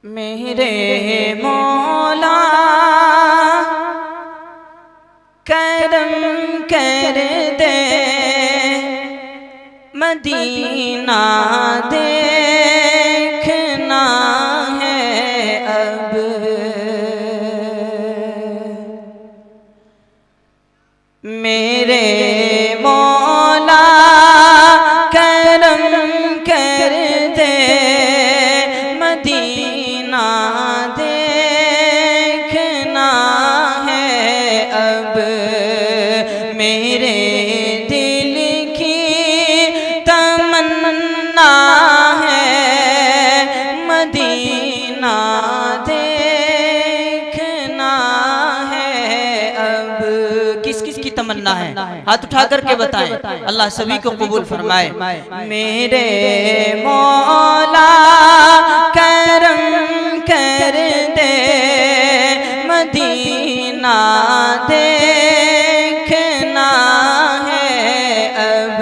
میرے مولا کرم کر دے، مدینہ دیکھنا ہے اب۔ میرے مولا کرم کر دے، مدینہ دیکھنا ہے اب۔ میرے دل کی تمنا ہے، مدینہ دیکھنا ہے اب۔ کس کس کی تمنا ہے؟ ہاتھ اٹھا کر کے بتائیں، اللہ سبھی کو قبول فرمائے۔ میرے مولا کرم کر دے، مدینہ دیکھنا ہے اب۔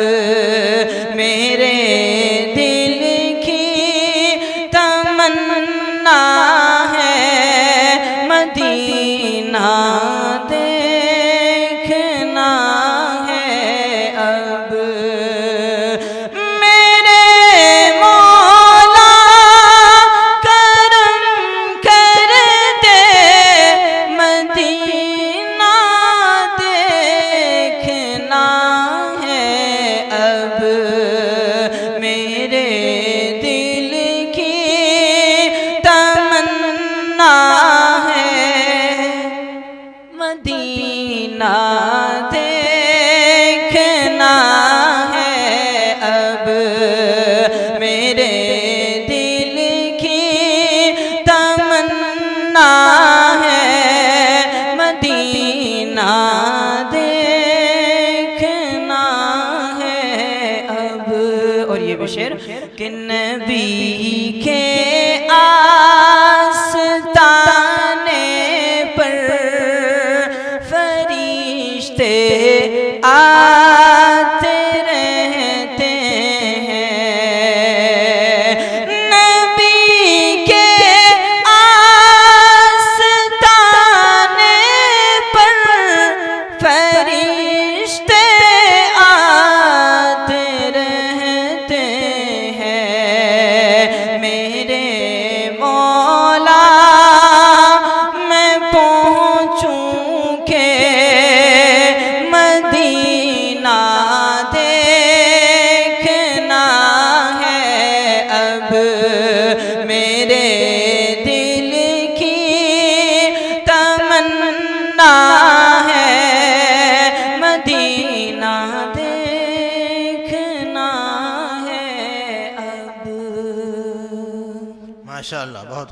میرے دل کی تمنا ہے، مدینہ دیکھنا ہے اب۔ میرے مولا کرم کر دے، مدینہ دیکھنا ہے اب۔ میرے دل کی تمنا ہے، مدینہ دیکھنا ہے اب۔ میرے دل کی تمنا ہے، مدینہ دیکھنا ہے اب۔ اور یہ بھی شعر کہ نبی کے آستانے پر فرشتے آتے رہتے ہیں، نبی کے آستانے پر فرشتے آتے رہتے ہیں۔ میرے مولا میں پہنچوں کہ مدینہ دیکھنا ہے اب۔ میرے دل کی تمنا ہے، مدینہ دیکھنا ہے اب۔ ماشاءاللہ، بہت